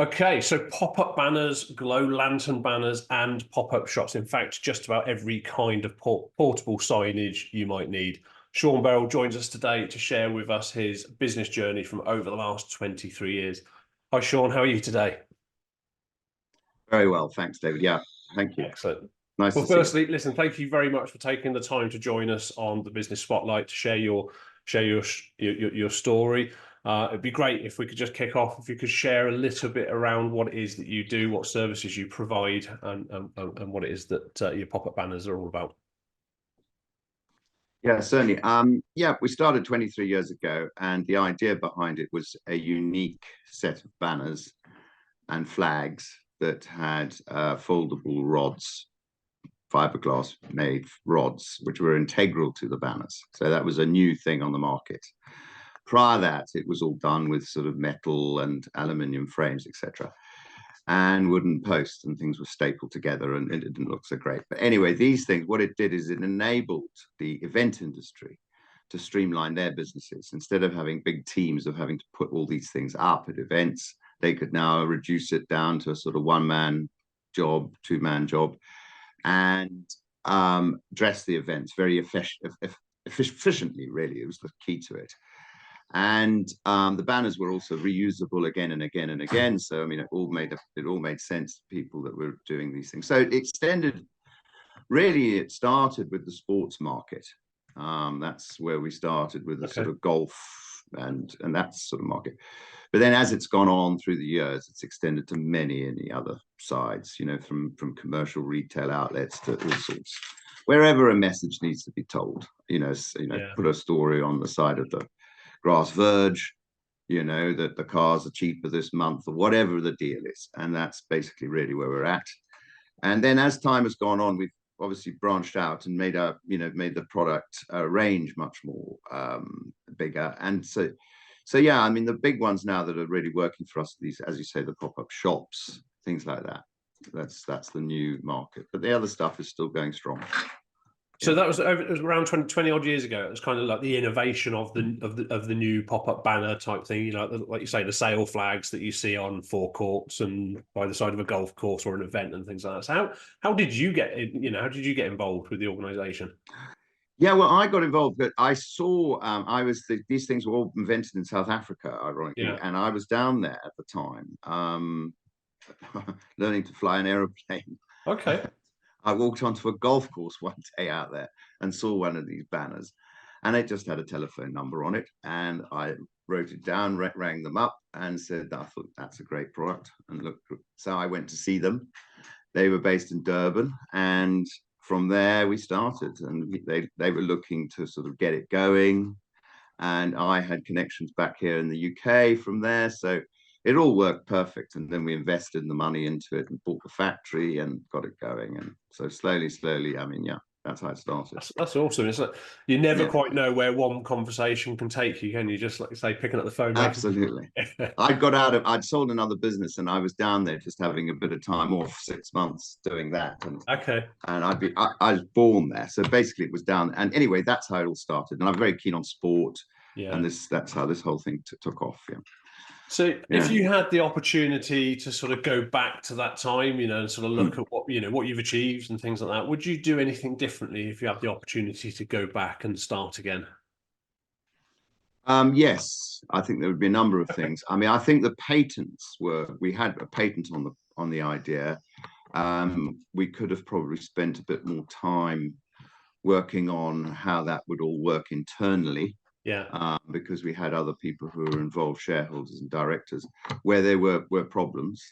Okay, so pop-up banners, glow lantern banners, and pop-up shops. In fact, just about every kind of portable signage you might need. Sean Berrell joins us today to share with us his business journey from over the last 23 years. Hi, Sean. How are you today? Very well, thanks, David. Yeah, thank you. Excellent. Nice Well, to see you. firstly, listen, thank you very much for taking the time to join us on the Business Spotlight to share your story. It'd be great if we could just kick off, if you could share a little bit around what it is that you do, what services you provide, and what it is that your pop-up banners are all about. Yeah, certainly. Yeah, we started 23 years ago, and the idea behind it was a unique set of banners and flags that had foldable rods, fiberglass made rods, which were integral to the banners. So that was a new thing on the market. Prior to that, it was all done with sort of metal and aluminium frames, etc., and wooden posts, and things were stapled together, and it didn't look so great. But anyway, these things, what it did is it enabled the event industry to streamline their businesses. Instead of having big teams of having to put all these things up at events, they could now reduce it down to a sort of one-man job, two-man job, and dress the events very efficiently, really. It was the key to it. And the banners were also reusable again and again and again. So I mean, it all made sense to people that were doing these things. So it extended. Really, it started with the sports market. That's where we started with the sort of golf and that sort of market. But then, as it's gone on through the years, it's extended to many other sides. You know, from commercial retail outlets to all sorts. Wherever a message needs to be told, put a story on the side of the grass verge, that the cars are cheaper this month or whatever the deal is. And that's basically really where we're at. And then as time has gone on, we've obviously branched out and made the product range much more bigger. And so yeah, I mean, the big ones now that are really working for us, these, as you say, the pop-up shops, things like that. That's the new market. But the other stuff is still going strong. So that was around 20 odd years ago. It was kind of like the innovation of the new pop-up banner type thing, like you say, the sail flags that you see on forecourts and by the side of a golf course or an event and things like that. So how did you get involved with the organization? Yeah, well, I got involved, but I saw these things were all invented in South Africa, ironically, and I was down there at the time, learning to fly an aeroplane. Okay. I walked onto a golf course one day out there and saw one of these banners, and it just had a telephone number on it. And I wrote it down, rang them up, and said, I thought that's a great product. And look, so I went to see them. They were based in Durban, and from there we started. And they were looking to sort of get it going, and I had connections back here in the UK from there, so it all worked perfect. And then we invested the money into it and bought the factory and got it going. And so slowly, I mean, yeah, that's how it started. That's awesome. It's like you never quite know where one conversation can take you, can you? Just like you say, picking up the phone. Absolutely. I'd sold another business, and I was down there just having a bit of time off, 6 months doing that. And I was born there. So basically it was down. And anyway, that's how it all started. And I'm very keen on sport. Yeah. And that's how this whole thing took off. Yeah. So if you had the opportunity to sort of go back to that time, and sort of look at what you've achieved and things like that, would you do anything differently if you had the opportunity to go back and start again? Yes, I think there would be a number of things. I mean, I think the patents we had a patent on the idea. We could have probably spent a bit more time working on how that would all work internally. Yeah. Because we had other people who were involved, shareholders and directors, where there were problems.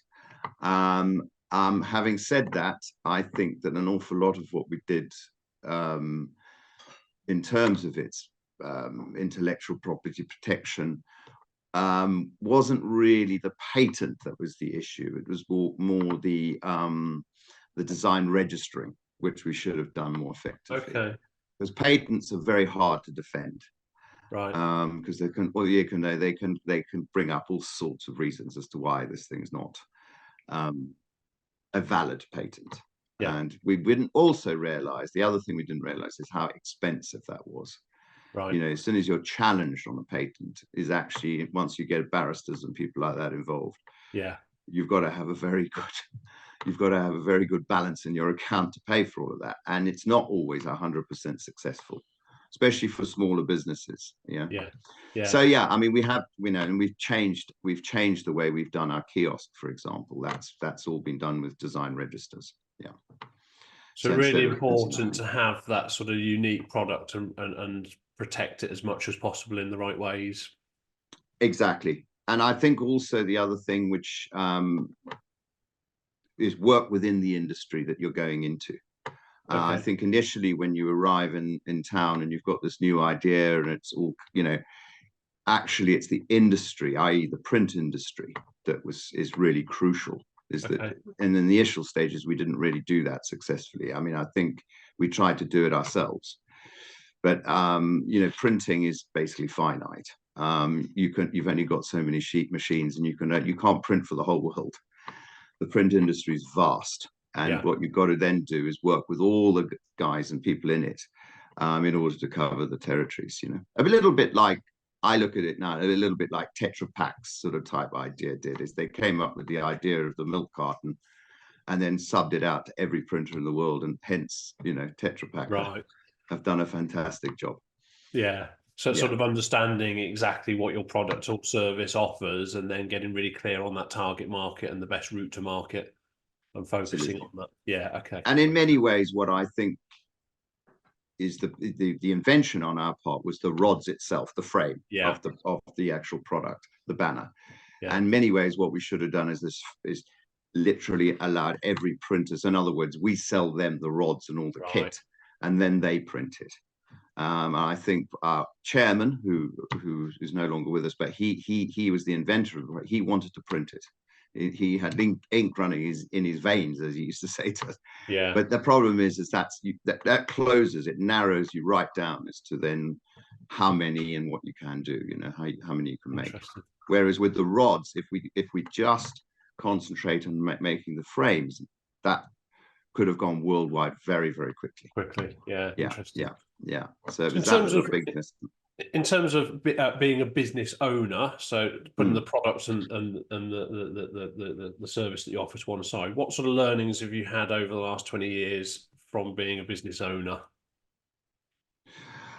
Having said that, I think that an awful lot of what we did in terms of its intellectual property protection wasn't really the patent that was the issue. It was more the design registering, which we should have done more effectively. Okay. Because patents are very hard to defend. Right. Because they can bring up all sorts of reasons as to why this thing is not a valid patent. Yeah. And we didn't also realize, the other thing we didn't realize is how expensive that was. Right. As soon as you're challenged on a patent, is actually, once you get barristers and people like that involved, yeah, you've got to have a very good balance in your account to pay for all of that, and it's not always 100% successful, especially for smaller businesses. So yeah, I mean, and we've changed the way we've done our kiosk, for example. That's all been done with design registers. So really important to have that sort of unique product and protect it as much as possible in the right ways. Exactly. And I think also the other thing, which is work within the industry that you're going into. I think initially when you arrive in town and you've got this new idea and it's all, actually it's the industry, i.e. the print industry, that is really crucial. That, and in the initial stages, we didn't really do that successfully. I mean, I think we tried to do it ourselves, but printing is basically finite. You've only got so many sheet machines, and you can't print for the whole world. The print industry is vast, and what you've got to then do is work with all the guys and people in it in order to cover the territories. A little bit like, I look at it now, a little bit like Tetra Packs sort of type idea is they came up with the idea of the milk carton and then subbed it out to every printer in the world, and hence Tetra Pak have done a fantastic job. So sort of understanding exactly what your product or service offers, and then getting really clear on that target market and the best route to market, and focusing on that. And in many ways, what I think is the invention on our part was the rods itself, the frame of the actual product, the banner. And in many ways, what we should have done is literally allowed every printer. So in other words, we sell them the rods and all the kit, and then they print it. I think our chairman, who is no longer with us, but he was the inventor of it. He wanted to print it. He had ink running in his veins, as he used to say to us. But the problem is that closes, it narrows you right down as to then how many and what you can do. How many you can make. Whereas with the rods, if we just concentrate on making the frames, that could have gone worldwide very, very quickly. Interesting. So that was a big business. In terms of being a business owner, so putting the products and the service that you offer to one side, what sort of learnings have you had over the last 20 years from being a business owner?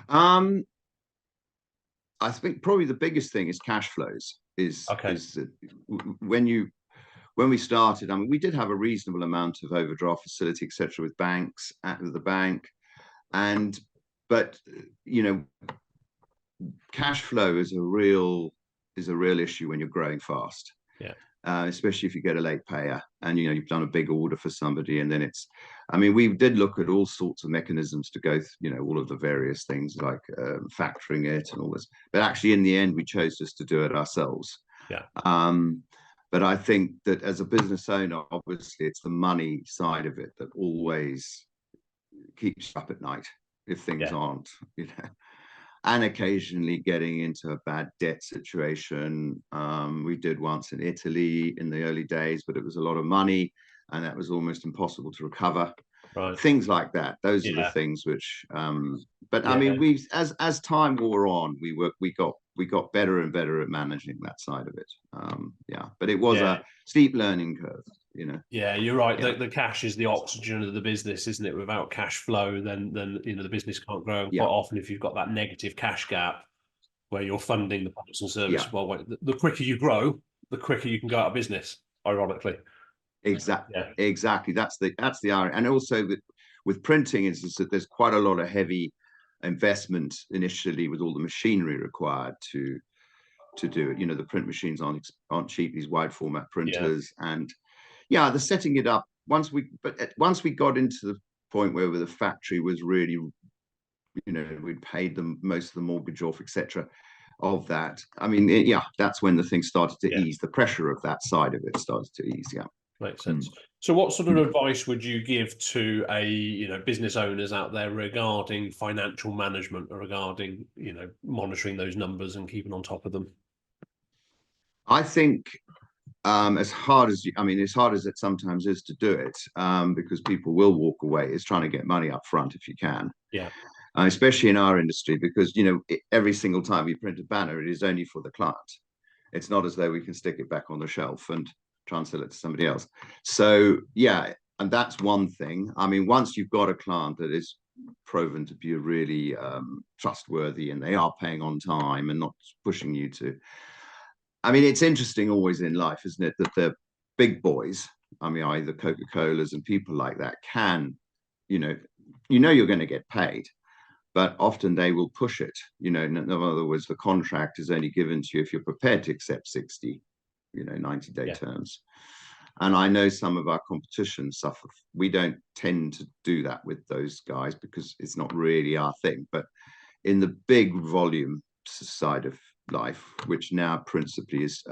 I think probably the biggest thing is cash flows. When we started, I mean, we did have a reasonable amount of overdraft facility, etc., with banks at the bank, but cash flow is a real issue when you're growing fast. Especially if you get a late payer and you've done a big order for somebody, and then we did look at all sorts of mechanisms to go all of the various things like factoring it and all this, but actually in the end we chose just to do it ourselves. But I think that as a business owner, obviously it's the money side of it that always keeps you up at night if things aren't, and occasionally getting into a bad debt situation. We did once in Italy in the early days, but it was a lot of money and that was almost impossible to recover. Things like that. Those are the things which, but I mean, as time wore on, we got better and better at managing that side of it. But it was a steep learning curve. You're right. The cash is the oxygen of the business, isn't it? Without cash flow, then the business can't grow. And quite often, if you've got that negative cash gap where you're funding the products and services, the quicker you grow, the quicker you can go out of business. Ironically, exactly. That's the irony. And also with printing is that there's quite a lot of heavy investment initially with all the machinery required to do it. The print machines aren't cheap. These wide format printers and the setting it up. Once we got into the point where the factory was really, we'd paid them most of the mortgage off, etc. Of that, I mean, that's when the thing started to ease. The pressure of that side of it started to ease. Makes sense. So what sort of advice would you give to business owners out there regarding financial management or regarding monitoring those numbers and keeping on top of them? I think as hard as it sometimes is to do it, because people will walk away, is trying to get money up front if you can. Especially in our industry, because every single time we print a banner, it is only for the client. It's not as though we can stick it back on the shelf. And try and sell it to somebody else. So yeah, and that's one thing. I mean, once you've got a client that is proven to be really trustworthy and they are paying on time and not pushing you to, I mean, it's interesting always in life, isn't it, that the big boys, I mean, either Coca-Colas and people like that can, you know you're going to get paid, but often they will push it. In other words, the contract is only given to you if you're prepared to accept 60, 90-day terms. And I know some of our competition suffer. We don't tend to do that with those guys because it's not really our thing. But in the big volume side of life, which now principally is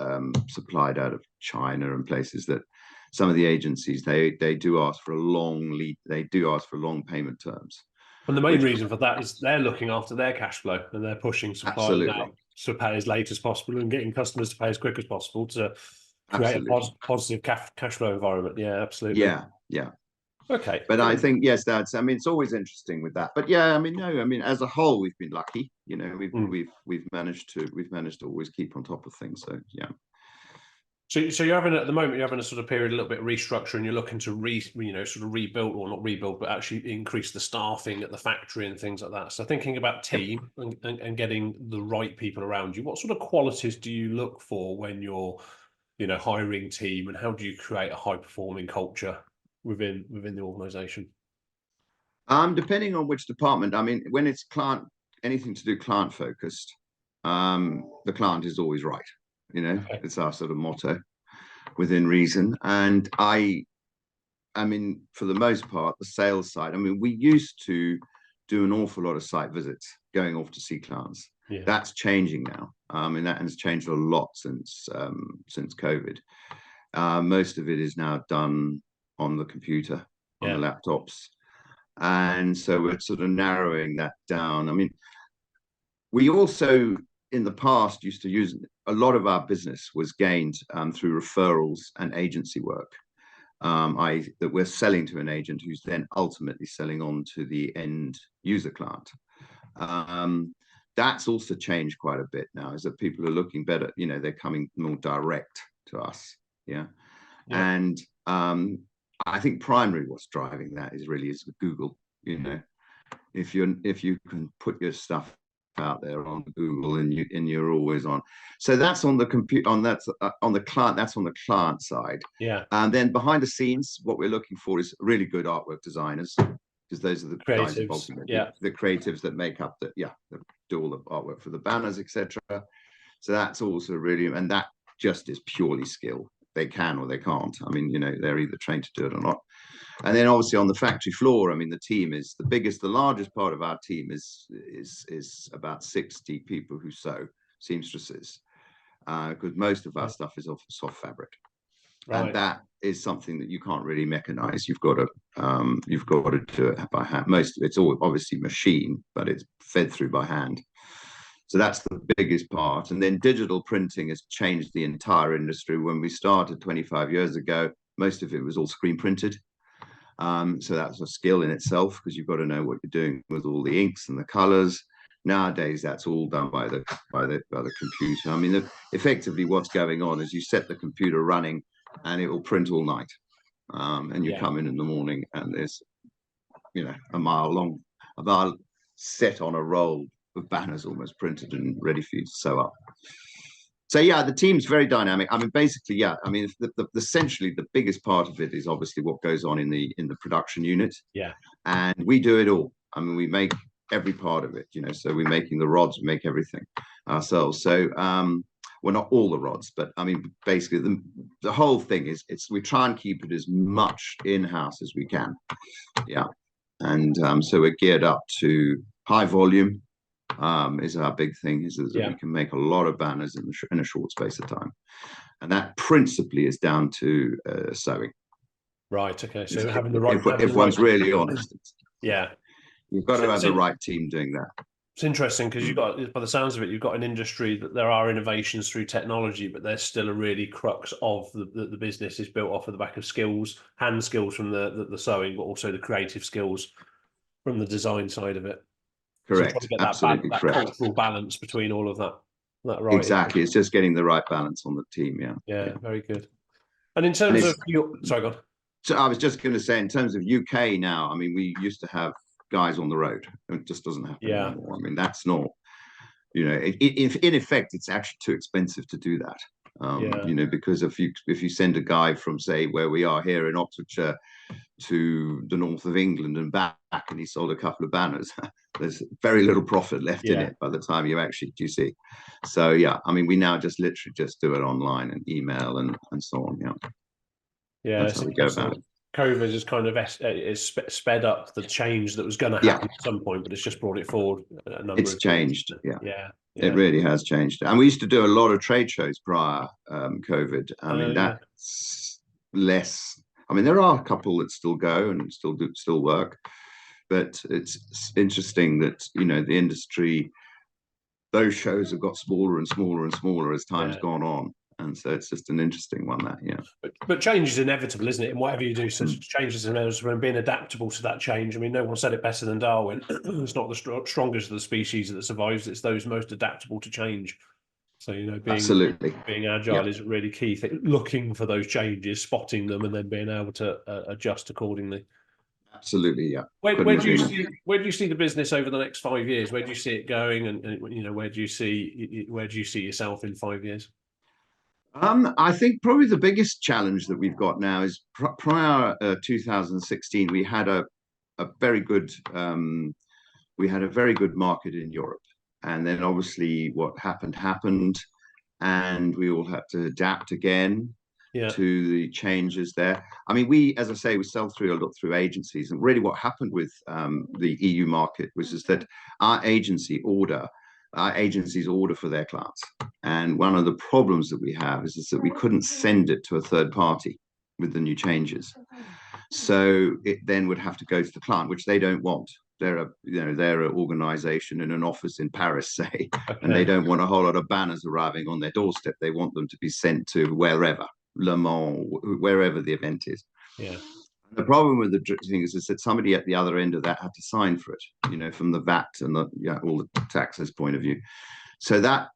supplied out of China and places, that some of the agencies, they do ask for a long lead. They do ask for long payment terms. And the main reason for that is they're looking after their cash flow and they're pushing suppliers now to pay as late as possible and getting customers to pay as quick as possible to create a positive cash flow environment. Yeah, absolutely. Yeah. Okay. But I think, yes, I mean, it's always interesting with that. But yeah, I mean, no, I mean, as a whole, we've been lucky. We've managed to always keep on top of things. So yeah. So you're having, at the moment, you're having a sort of period, a little bit of restructure, and you're looking to sort of rebuild, or not rebuild, but actually increase the staffing at the factory and things like that. So thinking about team and getting the right people around you, what sort of qualities do you look for when you're, hiring team, and how do you create a high performing culture within the organization? Depending on which department. I mean, when it's anything to do client focused, the client is always right. It's our sort of motto, within reason. And I mean, for the most part, the sales side, I mean, we used to do an awful lot of site visits, going off to see clients. Yeah. That's changing now. And that has changed a lot since COVID. Most of it is now done on the computer, on the laptops. And so we're sort of narrowing that down. I mean, we also, in the past, used to use, a lot of our business was gained through referrals and agency work, that we're selling to an agent who's then ultimately selling on to the end user client. That's also changed quite a bit now, is that people are looking better, they're coming more direct to us. And I think primarily what's driving that is Google. If you can put your stuff out there on Google and you're always on, so that's on the computer, on the client, that's on the client side. And then behind the scenes, what we're looking for is really good artwork designers, because those are the guys involved, the creatives that make up that do all the artwork for the banners, etc. So that's also really, and that just is purely skill. They can or they can't. I mean, they're either trained to do it or not. And then obviously on the factory floor, I mean, the team is the largest part of our team is about 60 people who sew, seamstresses, because most of our stuff is off soft fabric. And that is something that you can't really mechanize. You've got to do it by hand. Most of it's all obviously machine, but it's fed through by hand. So that's the biggest part. And then digital printing has changed the entire industry. When we started 25 years ago, most of it was all screen printed. So that's a skill in itself, because you've got to know what you're doing with all the inks and the colors. Nowadays, that's all done by the computer. I mean, effectively, what's going on is you set the computer running, and it will print all night. And you come in the morning, and there's, a mile long, about set on a roll of banners almost printed and ready for you to sew up. So yeah, the team's very dynamic. I mean, basically, I mean, essentially the biggest part of it is obviously what goes on in the production unit. And we do it all. I mean, we make every part of it, so we're making the rods, we make everything ourselves. So well, not all the rods, but I mean, basically the whole thing is, we try and keep it as much in-house as we can. And so we're geared up to high volume. Is our big thing, is that we can make a lot of banners in a short space of time, and that principally is down to sewing. Okay, so having the right, if one's really honest, you've got to have the right team doing that. It's interesting, because you've got, by the sounds of it, you've got an industry that there are innovations through technology, but there's still a really crux of the business is built off of the back of skills, hand skills from the sewing, but also the creative skills from the design side of it. Correct. So Absolutely that correct. cultural balance between all of that. Exactly. It's just getting the right balance on the team. Yeah, very good. And in And terms it's of your, sorry, God. so I was just going to say, in terms of UK now, I mean, we used to have guys on the road. It just doesn't happen Yeah, anymore. I mean, that's not, you know, in effect, it's actually too expensive to do that. yeah, You know, because if you send a guy from, say, where we are here in Oxfordshire to the north of England and back, and he sold a couple of banners, there's very little profit left in yeah. it by the time you actually do see. So yeah, I mean, we now just literally just do it online and email and so on. Yeah, Yeah, that's it's how we go interesting about that it. COVID has kind of sped up the change that was going to Yeah, happen at some point, but it's just brought it forward a number it's of years. changed. Yeah. Yeah, It yeah. really has changed. And we used to do a lot of trade shows prior COVID. I Oh, mean, yeah. that's less. I mean, there are a couple that still go and still work, but it's interesting that, you know, the industry, those shows have got smaller and smaller and smaller as time's Yeah. gone on. And so it's just an interesting one, that, yeah. But change is inevitable, isn't it? And whatever you do, such Mm. change is inevitable, and being adaptable to that change. I mean, no one said it better than Darwin. It's not the strongest of the species that survives; it's those most adaptable to change. So, you know, Absolutely. being Yeah, agile is a really key thing. Looking for those changes, spotting them, and then being able to adjust accordingly. absolutely. Yeah. Where Couldn't do you agree more. see the business over the next 5 years? Where do you see it going, and you know, where do you see yourself in 5 years? I think probably the biggest challenge that we've got now is prior 2016, a very good we had a very good market in Europe, and then obviously what happened, and we all had to adapt again Yeah, to the changes there. I mean, we, as I say, we sell through a lot through agencies, and really what happened with the EU market was is that our agencies order for their clients, and one of the problems that we have is that we couldn't send it to a third party with the new changes, so it then would have to go to the client, which they don't want. They're an organization in an office in Paris, say, and they okay, don't want a whole lot of banners arriving on their doorstep. They want them to be sent to wherever, Le Mans, wherever the event is. yeah, The problem with the thing is that somebody at the other end of that had to sign for it, you know, from the VAT and all the taxes point of view. So that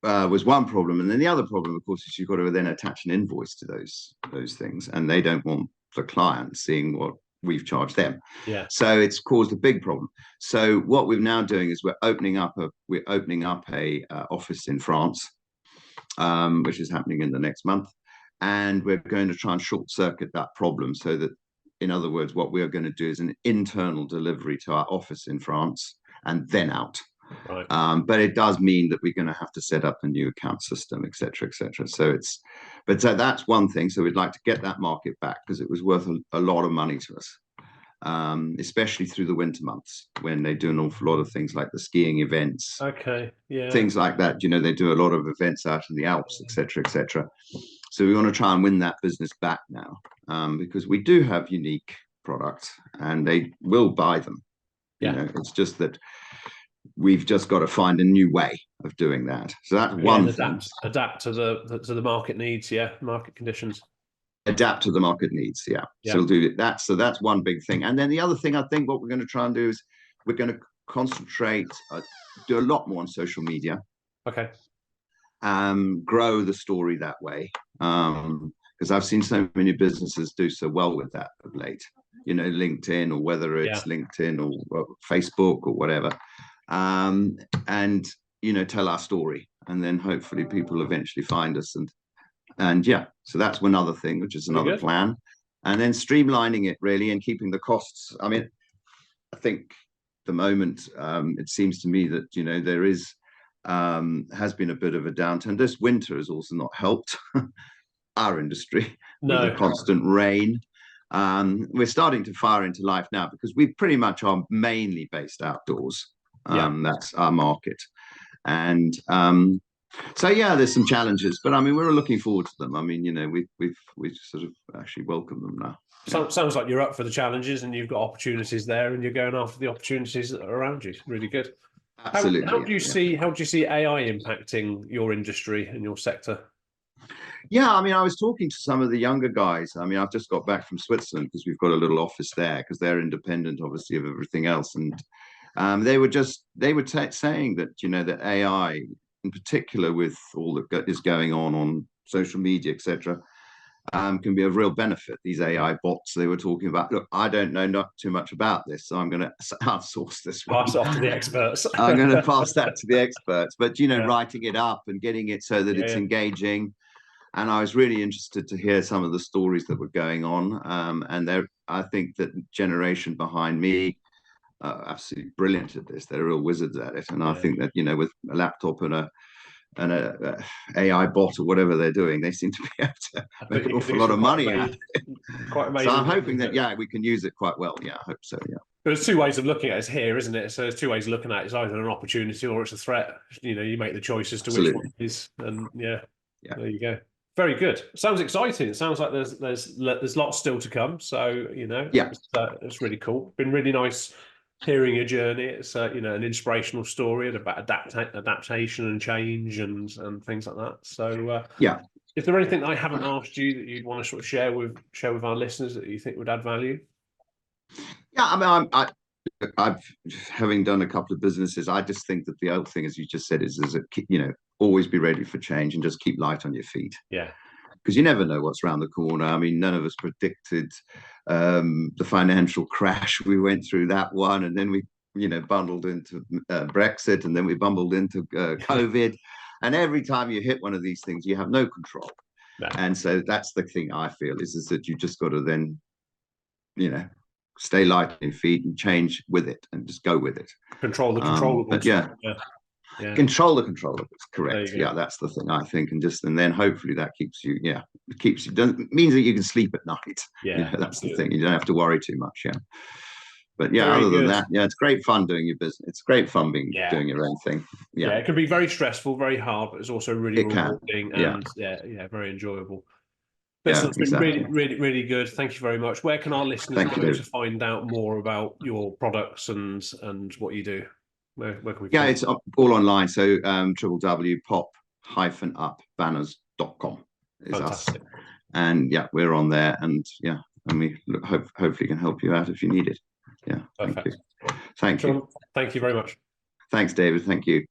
was one problem, and then the other problem, of course, is you've got to then attach an invoice to those things, and they don't want the client seeing what we've charged them. yeah, So it's caused a big problem. So what we're now doing is we're opening up a office in France, which is happening in the next month, and we're going to try and short circuit that problem so that, in other words, what we are going to do is an internal delivery to our office in France and then out. right, But it does mean that we're going to have to set up a new account system, et cetera, et cetera. So that's one thing. So we'd like to get that market back because it was worth a lot of money to us, especially through the winter months when they do an awful lot of things like the skiing events, okay, yeah, things like that. You know, they do a lot of events out in the Alps, et cetera, et cetera. So we want to try and win that business back now, because we do have unique products and they will buy them. You yeah. know, it's just that we've just got to find a new way of doing that. So that's Yeah, one and thing. adapt to the market needs, yeah, market conditions. Adapt to the market needs. Yeah. So Yeah. we'll do that. So that's one big thing. And then the other thing, I think what we're going to try and do is we're going to concentrate, do a lot more on social media, Okay. grow the story that way. Because I've seen so many businesses do so well with that of late, you know, LinkedIn, or whether Yeah. it's LinkedIn or Facebook or whatever. And, you know, tell our story. And then hopefully people eventually find us. And yeah, so that's one other thing, which is Very another good. plan. And then streamlining it really and keeping the costs. I mean, I think the moment it seems to me that, you know, there is has been a bit of a downturn. This winter has also not helped our industry with the No. constant rain. We're starting to fire into life now because we pretty much are mainly based outdoors. Yeah. That's our market. And so yeah, there's some challenges, but I mean, we're looking forward to them. I mean, you know, we've sort of actually welcomed them now. So, sounds like you're up for the challenges and you've got opportunities there and you're going after the opportunities that are around you. Really good. Absolutely. How do you see AI impacting your industry and your sector? Yeah, I mean, I was talking to some of the younger guys. I mean, I've just got back from Switzerland because we've got a little office there because they're independent, obviously, of everything else. And they were saying that, you know, that AI, in particular, with all that is going on social media, etc., can be of real benefit. These AI bots they were talking about. Look, I don't know not too much about this, so I'm going to outsource this one. Pass it off to the experts. I'm going to pass that to the experts. But you know, Yeah. writing it up and getting it so that Yeah, it's yeah. engaging. And I was really interested to hear some of the stories that were going on. And I think that generation behind me are absolutely brilliant at this. They're real wizards at it. And I think that, you know, with a laptop and a AI bot or whatever they're doing, they seem to be able to make an awful lot of money out of it. Quite amazing. So I'm hoping that, yeah, we can use it quite well. Yeah, I hope so. Yeah. There's two ways of looking at it here, isn't it? So there's two ways of looking at it. It's either an opportunity or it's a threat. You know, you make the choice as to which one it is. And yeah, there you go. Very good. Sounds exciting. It sounds like there's lots still to come. So, you know, it's really cool. Been really nice hearing your journey. It's you know, an inspirational story about adaptation and change and things like that. So yeah, is there anything that I haven't asked you that you'd want to sort of share with our listeners that you think would add value? Yeah, I mean, I've having done a couple of businesses. I just think that the other thing, as you just said, is that, you know, always be ready for change and just keep light on your feet. Yeah. Because you never know what's around the corner. I mean, none of us predicted the financial crash. We went through that one, and then we, you know, bundled into Brexit, and then we bumbled into COVID. And every time you hit one of these things, you have no control. No. And so that's the thing I feel is that you just got to then, you know, stay light on your feet and change with it and just go with it. Control the controllables. But yeah. Control the controllables, correct. Yeah, that's the thing I think, and then hopefully that keeps you, doesn't means that you can sleep at night. Yeah, you know, that's the thing. You don't have to worry too much. Yeah, but yeah, very other good. than that, yeah, it's great fun doing your business. It's great fun doing your own thing. Yeah, it can be very stressful, very hard, but it's also really rewarding and very enjoyable. Listen, it's been really good. Thank you very much. Where can our listeners go to find out more about your products and what you do? Where can we? Yeah, it's all online. So www.pop-up-banners.com is Fantastic. us. And yeah, we're on there. And yeah, and we hopefully can help you out if you need it. Yeah. Perfect. Thank you. Thank you very much. Thanks, David. Thank you.